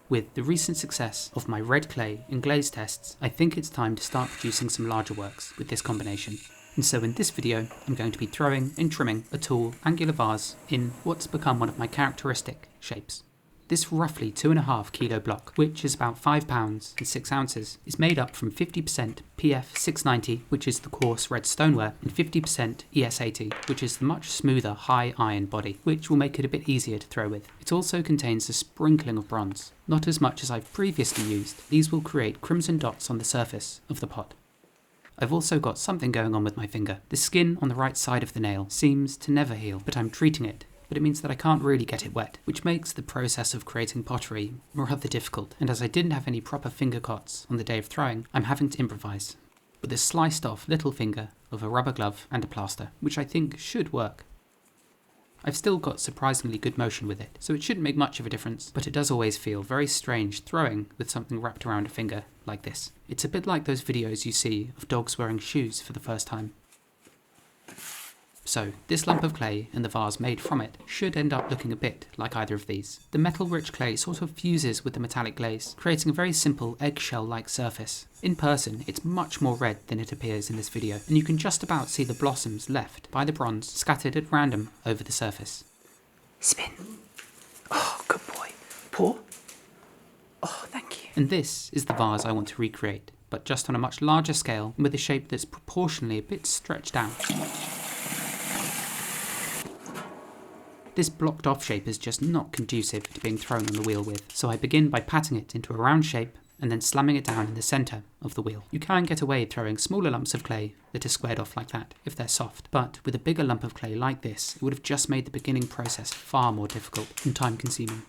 With the recent success of my red clay and glaze tests, I think it's time to start producing some larger works with this combination. And so in this video, I'm going to be throwing and trimming a tall, angular vase in what's become one of my characteristic shapes. This roughly 2.5 kilo block, which is about 5 pounds and 6 ounces, is made up from 50% PF 690, which is the coarse red stoneware, and 50% ES 80, which is the much smoother high iron body, which will make it a bit easier to throw with. It also contains a sprinkling of bronze, not as much as I've previously used. These will create crimson dots on the surface of the pot. I've also got something going on with my finger. The skin on the right side of the nail seems to never heal, but I'm treating it. But it means that I can't really get it wet, which makes the process of creating pottery rather difficult, and as I didn't have any proper finger cots on the day of throwing, I'm having to improvise with a sliced off little finger of a rubber glove and a plaster, which I think should work. I've still got surprisingly good motion with it, so it shouldn't make much of a difference, but it does always feel very strange throwing with something wrapped around a finger like this. It's a bit like those videos you see of dogs wearing shoes for the first time. So, this lump of clay and the vase made from it should end up looking a bit like either of these. The metal-rich clay sort of fuses with the metallic glaze, creating a very simple eggshell-like surface. In person, it's much more red than it appears in this video, and you can just about see the blossoms left by the bronze scattered at random over the surface. Spin. Oh, good boy. Pour. Oh, thank you. And this is the vase I want to recreate, but just on a much larger scale and with a shape that's proportionally a bit stretched out. This blocked off shape is just not conducive to being thrown on the wheel with, so I begin by patting it into a round shape and then slamming it down in the centre of the wheel. You can get away throwing smaller lumps of clay that are squared off like that if they're soft, but with a bigger lump of clay like this, it would have just made the beginning process far more difficult and time consuming.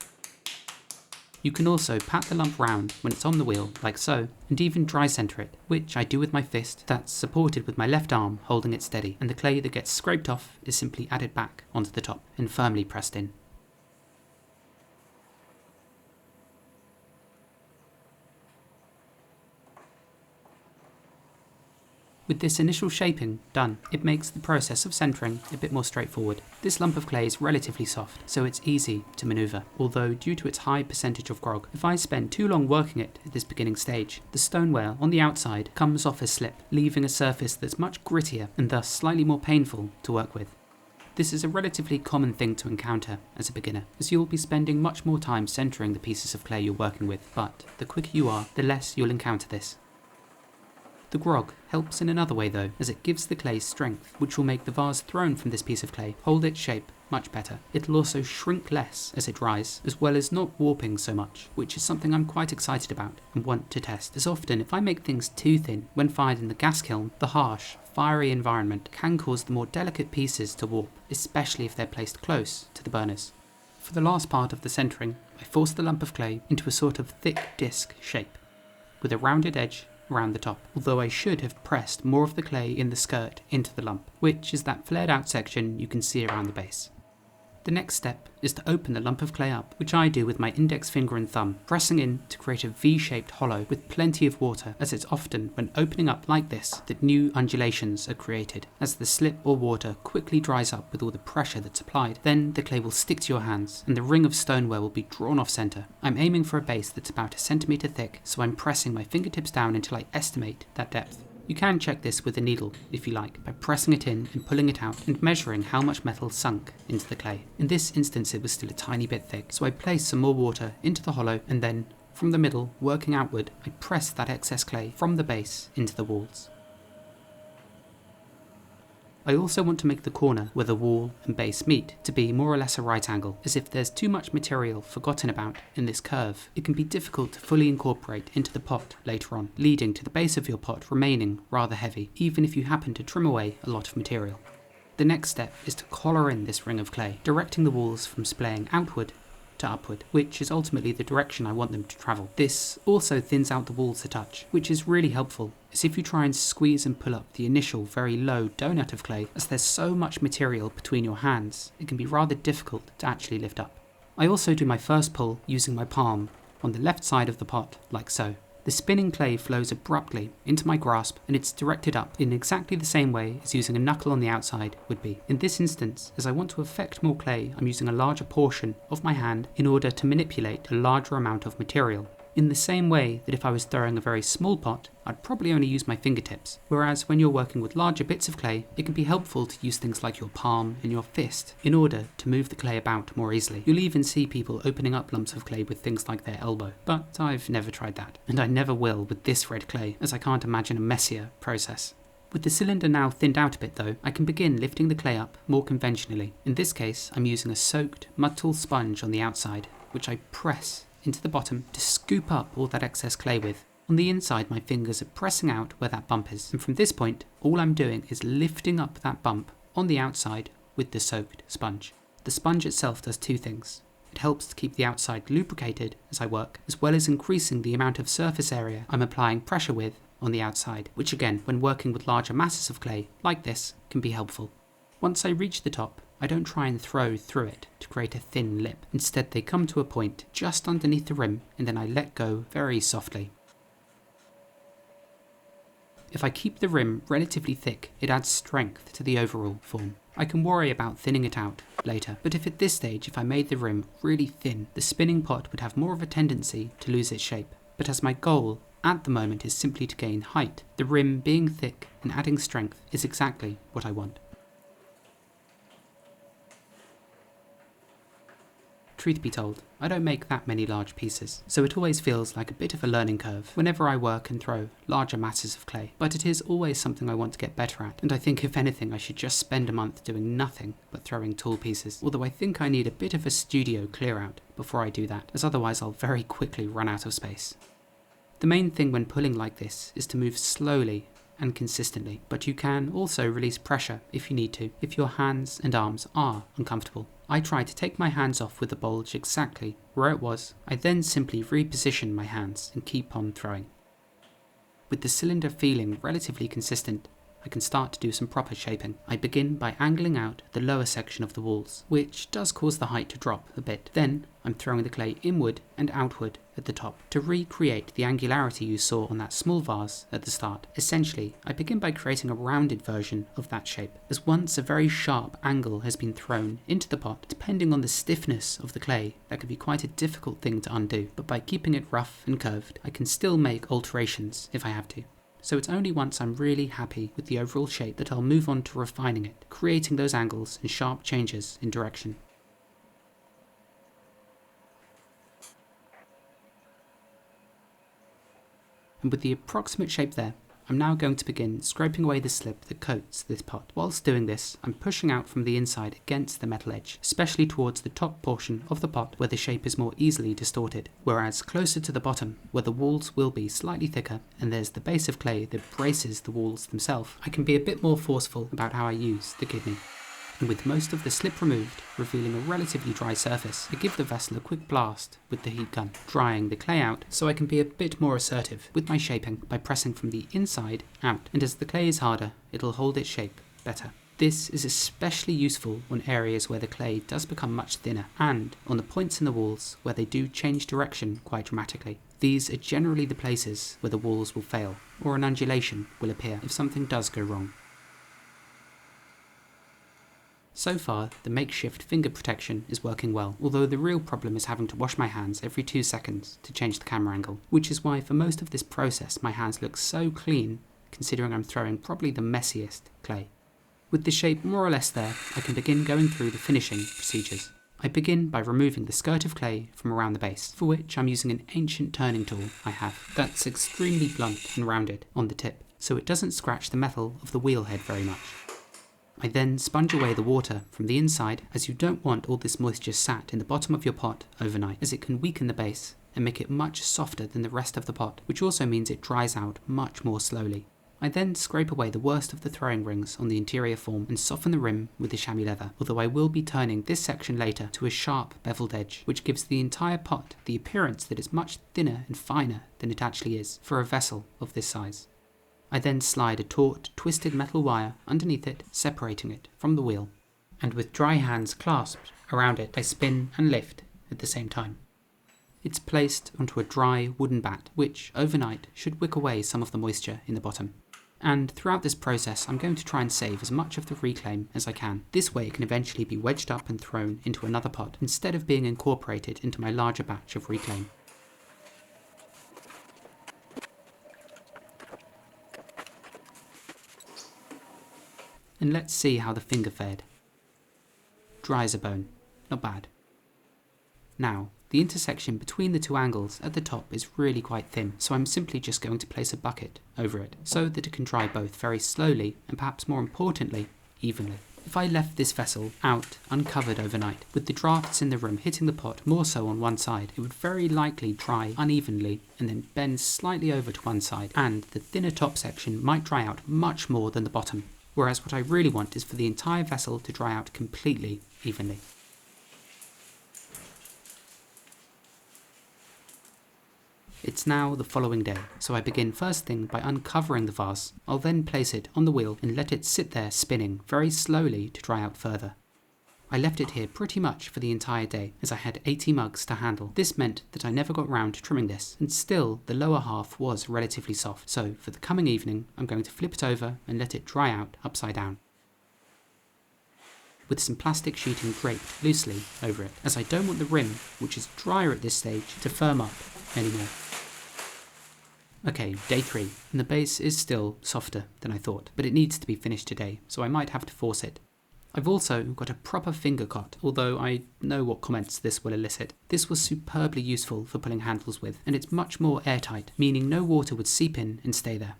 You can also pat the lump round when it's on the wheel, like so, and even dry centre it, which I do with my fist that's supported with my left arm holding it steady, and the clay that gets scraped off is simply added back onto the top and firmly pressed in. With this initial shaping done, it makes the process of centering a bit more straightforward. This lump of clay is relatively soft, so it's easy to manoeuvre, although due to its high percentage of grog, if I spend too long working it at this beginning stage, the stoneware on the outside comes off as slip, leaving a surface that's much grittier and thus slightly more painful to work with. This is a relatively common thing to encounter as a beginner, as you'll be spending much more time centering the pieces of clay you're working with, but the quicker you are, the less you'll encounter this. The grog helps in another way though, as it gives the clay strength, which will make the vase thrown from this piece of clay hold its shape much better. It'll also shrink less as it dries, as well as not warping so much, which is something I'm quite excited about and want to test, as often if I make things too thin when fired in the gas kiln, the harsh, fiery environment can cause the more delicate pieces to warp, especially if they're placed close to the burners. For the last part of the centering, I force the lump of clay into a sort of thick disc shape, with a rounded edge around the top, although I should have pressed more of the clay in the skirt into the lump, which is that flared out section you can see around the base. The next step is to open the lump of clay up, which I do with my index finger and thumb, pressing in to create a V-shaped hollow with plenty of water, as it's often when opening up like this that new undulations are created. As the slip or water quickly dries up with all the pressure that's applied, then the clay will stick to your hands and the ring of stoneware will be drawn off centre. I'm aiming for a base that's about 1 centimetre thick, so I'm pressing my fingertips down until I estimate that depth. You can check this with a needle, if you like, by pressing it in and pulling it out and measuring how much metal sunk into the clay. In this instance it was still a tiny bit thick, so I placed some more water into the hollow and then, from the middle, working outward, I pressed that excess clay from the base into the walls. I also want to make the corner where the wall and base meet to be more or less a right angle, as if there's too much material forgotten about in this curve, it can be difficult to fully incorporate into the pot later on, leading to the base of your pot remaining rather heavy, even if you happen to trim away a lot of material. The next step is to collar in this ring of clay, directing the walls from splaying outward to upward, which is ultimately the direction I want them to travel. This also thins out the walls a touch, which is really helpful, as if you try and squeeze and pull up the initial very low donut of clay, as there's so much material between your hands, it can be rather difficult to actually lift up. I also do my first pull using my palm on the left side of the pot, like so, The spinning clay flows abruptly into my grasp and it's directed up in exactly the same way as using a knuckle on the outside would be. In this instance, as I want to affect more clay, I'm using a larger portion of my hand in order to manipulate a larger amount of material. In the same way that if I was throwing a very small pot, I'd probably only use my fingertips, whereas when you're working with larger bits of clay, it can be helpful to use things like your palm and your fist in order to move the clay about more easily. You'll even see people opening up lumps of clay with things like their elbow, but I've never tried that, and I never will with this red clay, as I can't imagine a messier process. With the cylinder now thinned out a bit though, I can begin lifting the clay up more conventionally. In this case, I'm using a soaked mud tool sponge on the outside, which I press into the bottom to scoop up all that excess clay with. On the inside, my fingers are pressing out where that bump is, and from this point, all I'm doing is lifting up that bump on the outside with the soaked sponge. The sponge itself does two things. It helps to keep the outside lubricated as I work, as well as increasing the amount of surface area I'm applying pressure with on the outside, which again, when working with larger masses of clay like this, can be helpful. Once I reach the top, I don't try and throw through it to create a thin lip. Instead, they come to a point just underneath the rim and then I let go very softly. If I keep the rim relatively thick, it adds strength to the overall form. I can worry about thinning it out later, but if at this stage, if I made the rim really thin, the spinning pot would have more of a tendency to lose its shape. But as my goal at the moment is simply to gain height, the rim being thick and adding strength is exactly what I want. Truth be told, I don't make that many large pieces, so it always feels like a bit of a learning curve whenever I work and throw larger masses of clay. But it is always something I want to get better at, and I think if anything I should just spend a month doing nothing but throwing tall pieces, although I think I need a bit of a studio clear out before I do that, as otherwise I'll very quickly run out of space. The main thing when pulling like this is to move slowly and consistently, but you can also release pressure if you need to, if your hands and arms are uncomfortable. I try to take my hands off with the bulge exactly where it was. I then simply reposition my hands and keep on throwing. With the cylinder feeling relatively consistent, I can start to do some proper shaping. I begin by angling out the lower section of the walls, which does cause the height to drop a bit. Then I'm throwing the clay inward and outward at the top to recreate the angularity you saw on that small vase at the start. Essentially, I begin by creating a rounded version of that shape, as once a very sharp angle has been thrown into the pot, depending on the stiffness of the clay, that can be quite a difficult thing to undo, but by keeping it rough and curved, I can still make alterations if I have to. So it's only once I'm really happy with the overall shape that I'll move on to refining it, creating those angles and sharp changes in direction. And with the approximate shape there, I'm now going to begin scraping away the slip that coats this pot. Whilst doing this, I'm pushing out from the inside against the metal edge, especially towards the top portion of the pot where the shape is more easily distorted, whereas closer to the bottom, where the walls will be slightly thicker and there's the base of clay that braces the walls themselves, I can be a bit more forceful about how I use the kidney. And with most of the slip removed, revealing a relatively dry surface, I give the vessel a quick blast with the heat gun, drying the clay out so I can be a bit more assertive with my shaping by pressing from the inside out, and as the clay is harder, it'll hold its shape better. This is especially useful on areas where the clay does become much thinner, and on the points in the walls where they do change direction quite dramatically. These are generally the places where the walls will fail, or an undulation will appear if something does go wrong. So far, the makeshift finger protection is working well, although the real problem is having to wash my hands every 2 seconds to change the camera angle, which is why for most of this process my hands look so clean, considering I'm throwing probably the messiest clay. With the shape more or less there, I can begin going through the finishing procedures. I begin by removing the skirt of clay from around the base, for which I'm using an ancient turning tool I have that's extremely blunt and rounded on the tip, so it doesn't scratch the metal of the wheel head very much. I then sponge away the water from the inside, as you don't want all this moisture sat in the bottom of your pot overnight, as it can weaken the base and make it much softer than the rest of the pot, which also means it dries out much more slowly. I then scrape away the worst of the throwing rings on the interior form and soften the rim with the chamois leather, although I will be turning this section later to a sharp beveled edge, which gives the entire pot the appearance that it's much thinner and finer than it actually is for a vessel of this size. I then slide a taut, twisted metal wire underneath it, separating it from the wheel, and with dry hands clasped around it, I spin and lift at the same time. It's placed onto a dry wooden bat, which overnight should wick away some of the moisture in the bottom. And throughout this process, I'm going to try and save as much of the reclaim as I can. This way it can eventually be wedged up and thrown into another pot, instead of being incorporated into my larger batch of reclaim. And let's see how the finger fared. Dry as a bone. Not bad. Now, the intersection between the two angles at the top is really quite thin, so I'm simply just going to place a bucket over it, so that it can dry both very slowly and perhaps more importantly, evenly. If I left this vessel out uncovered overnight, with the drafts in the room hitting the pot more so on one side, it would very likely dry unevenly and then bend slightly over to one side, and the thinner top section might dry out much more than the bottom. Whereas what I really want is for the entire vessel to dry out completely evenly. It's now the following day, so I begin first thing by uncovering the vase. I'll then place it on the wheel and let it sit there spinning very slowly to dry out further. I left it here pretty much for the entire day, as I had 80 mugs to handle. This meant that I never got round to trimming this, and still the lower half was relatively soft, so for the coming evening I'm going to flip it over and let it dry out upside down, with some plastic sheeting draped loosely over it, as I don't want the rim, which is drier at this stage, to firm up anymore. Okay, day 3, and the base is still softer than I thought, but it needs to be finished today, so I might have to force it. I've also got a proper finger cot, although I know what comments this will elicit. This was superbly useful for pulling handles with, and it's much more airtight, meaning no water would seep in and stay there.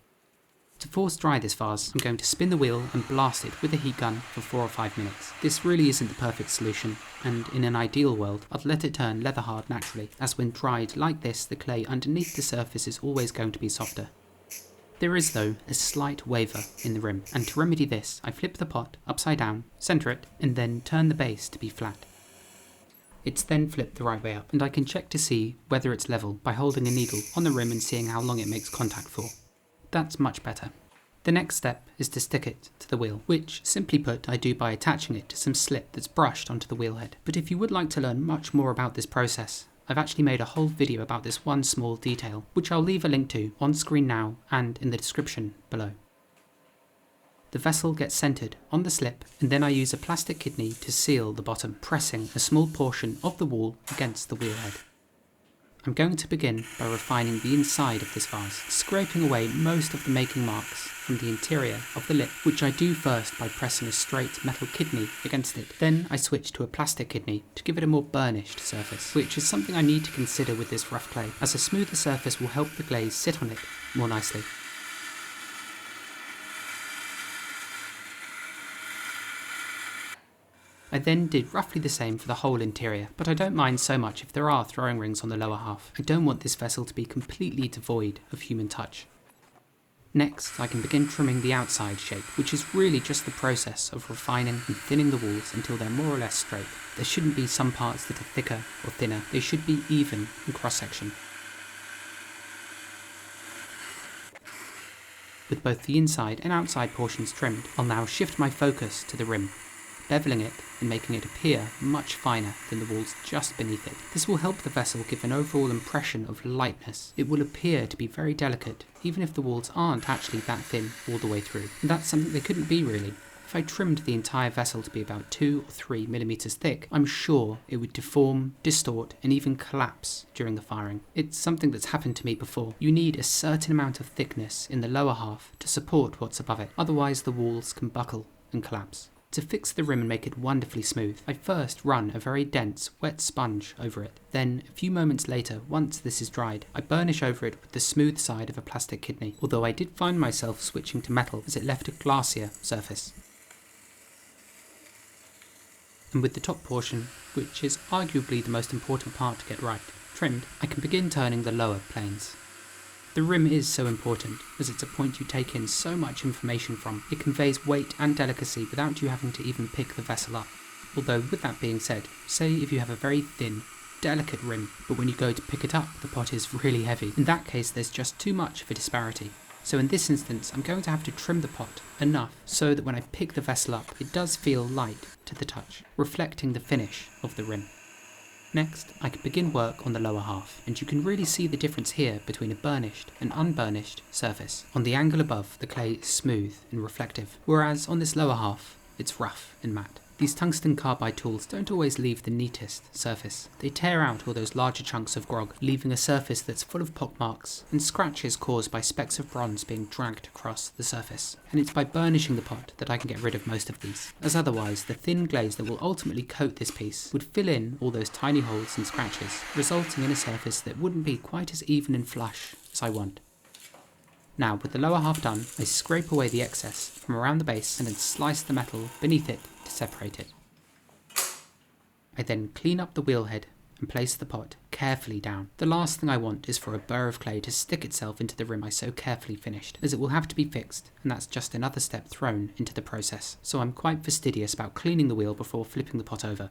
To force dry this vase, I'm going to spin the wheel and blast it with a heat gun for 4 or 5 minutes. This really isn't the perfect solution, and in an ideal world, I'd let it turn leather hard naturally, as when dried like this, the clay underneath the surface is always going to be softer. There is though a slight waver in the rim, and to remedy this, I flip the pot upside down, centre it, and then turn the base to be flat. It's then flipped the right way up, and I can check to see whether it's level by holding a needle on the rim and seeing how long it makes contact for. That's much better. The next step is to stick it to the wheel, which, simply put, I do by attaching it to some slip that's brushed onto the wheel head. But if you would like to learn much more about this process, I've actually made a whole video about this one small detail, which I'll leave a link to on screen now and in the description below. The vessel gets centred on the slip, and then I use a plastic kidney to seal the bottom, pressing a small portion of the wall against the wheel head. I'm going to begin by refining the inside of this vase, scraping away most of the making marks from the interior of the lip, which I do first by pressing a straight metal kidney against it. Then I switch to a plastic kidney to give it a more burnished surface, which is something I need to consider with this rough clay, as a smoother surface will help the glaze sit on it more nicely. I then did roughly the same for the whole interior, but I don't mind so much if there are throwing rings on the lower half. I don't want this vessel to be completely devoid of human touch. Next, I can begin trimming the outside shape, which is really just the process of refining and thinning the walls until they're more or less straight. There shouldn't be some parts that are thicker or thinner, they should be even in cross-section. With both the inside and outside portions trimmed, I'll now shift my focus to the rim, beveling it and making it appear much finer than the walls just beneath it. This will help the vessel give an overall impression of lightness. It will appear to be very delicate, even if the walls aren't actually that thin all the way through. And that's something they couldn't be really. If I trimmed the entire vessel to be about 2 or 3 millimeters thick, I'm sure it would deform, distort, and even collapse during the firing. It's something that's happened to me before. You need a certain amount of thickness in the lower half to support what's above it, otherwise the walls can buckle and collapse. To fix the rim and make it wonderfully smooth, I first run a very dense, wet sponge over it. Then, a few moments later, once this is dried, I burnish over it with the smooth side of a plastic kidney, although I did find myself switching to metal as it left a glassier surface. And with the top portion, which is arguably the most important part to get right, trimmed, I can begin turning the lower planes. The rim is so important, as it's a point you take in so much information from. It conveys weight and delicacy without you having to even pick the vessel up. Although, with that being said, say if you have a very thin, delicate rim, but when you go to pick it up, the pot is really heavy. In that case, there's just too much of a disparity. So in this instance, I'm going to have to trim the pot enough so that when I pick the vessel up, it does feel light to the touch, reflecting the finish of the rim. Next, I can begin work on the lower half, and you can really see the difference here between a burnished and unburnished surface. On the angle above, the clay is smooth and reflective, whereas on this lower half, it's rough and matte. These tungsten carbide tools don't always leave the neatest surface. They tear out all those larger chunks of grog, leaving a surface that's full of pockmarks and scratches caused by specks of bronze being dragged across the surface. And it's by burnishing the pot that I can get rid of most of these, as otherwise the thin glaze that will ultimately coat this piece would fill in all those tiny holes and scratches, resulting in a surface that wouldn't be quite as even and flush as I want. Now, with the lower half done, I scrape away the excess from around the base and then slice the metal beneath it to separate it. I then clean up the wheel head and place the pot carefully down. The last thing I want is for a burr of clay to stick itself into the rim I so carefully finished, as it will have to be fixed, and that's just another step thrown into the process. So I'm quite fastidious about cleaning the wheel before flipping the pot over.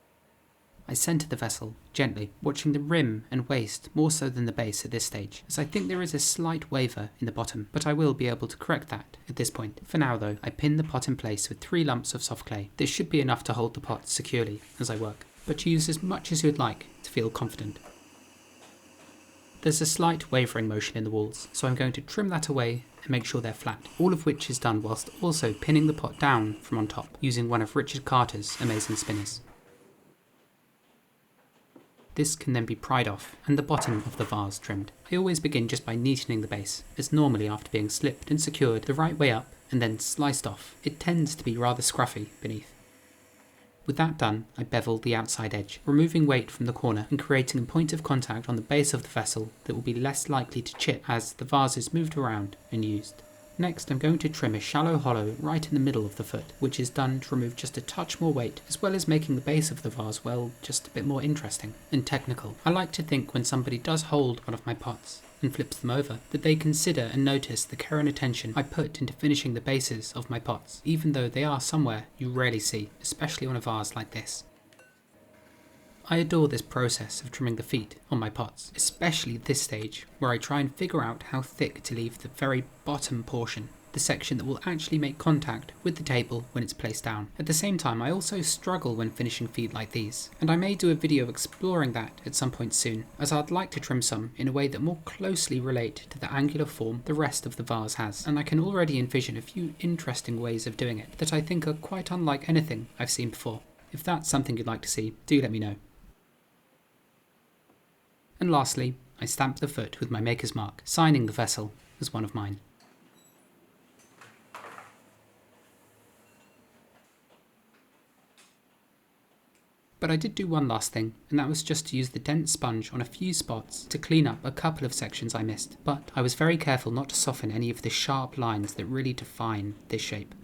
I centre the vessel gently, watching the rim and waist more so than the base at this stage, as I think there is a slight waver in the bottom, but I will be able to correct that at this point. For now though, I pin the pot in place with 3 lumps of soft clay. This should be enough to hold the pot securely as I work, but use as much as you would like to feel confident. There's a slight wavering motion in the walls, so I'm going to trim that away and make sure they're flat, all of which is done whilst also pinning the pot down from on top, using one of Richard Carter's amazing spinners. This can then be pried off and the bottom of the vase trimmed. I always begin just by neatening the base, as normally after being slipped and secured the right way up and then sliced off, it tends to be rather scruffy beneath. With that done, I bevel the outside edge, removing weight from the corner and creating a point of contact on the base of the vessel that will be less likely to chip as the vase is moved around and used. Next, I'm going to trim a shallow hollow right in the middle of the foot, which is done to remove just a touch more weight, as well as making the base of the vase, well, just a bit more interesting and technical. I like to think when somebody does hold one of my pots and flips them over, that they consider and notice the care and attention I put into finishing the bases of my pots, even though they are somewhere you rarely see, especially on a vase like this. I adore this process of trimming the feet on my pots, especially this stage where I try and figure out how thick to leave the very bottom portion, the section that will actually make contact with the table when it's placed down. At the same time, I also struggle when finishing feet like these, and I may do a video exploring that at some point soon, as I'd like to trim some in a way that more closely relate to the angular form the rest of the vase has, and I can already envision a few interesting ways of doing it that I think are quite unlike anything I've seen before. If that's something you'd like to see, do let me know. And lastly, I stamp the foot with my maker's mark, signing the vessel as one of mine. But I did do one last thing, and that was just to use the dense sponge on a few spots to clean up a couple of sections I missed, but I was very careful not to soften any of the sharp lines that really define this shape.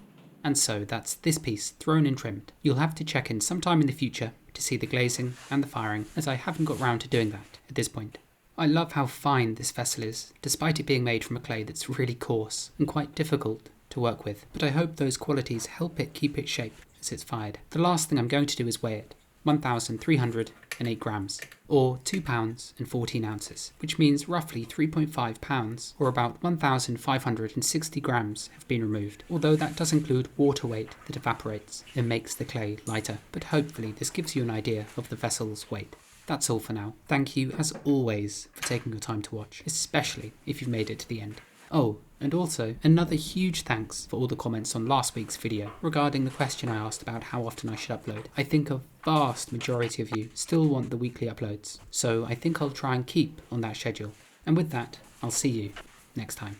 And so that's this piece thrown and trimmed. You'll have to check in sometime in the future to see the glazing and the firing, as I haven't got round to doing that at this point. I love how fine this vessel is, despite it being made from a clay that's really coarse and quite difficult to work with, but I hope those qualities help it keep its shape as it's fired. The last thing I'm going to do is weigh it. 1,308 grams, or 2 pounds and 14 ounces, which means roughly 3.5 pounds, or about 1,560 grams have been removed, although that does include water weight that evaporates and makes the clay lighter, but hopefully this gives you an idea of the vessel's weight. That's all for now. Thank you, as always, for taking your time to watch, especially if you've made it to the end. Oh, and also, another huge thanks for all the comments on last week's video regarding the question I asked about how often I should upload. I think a vast majority of you still want the weekly uploads, so I think I'll try and keep on that schedule. And with that, I'll see you next time.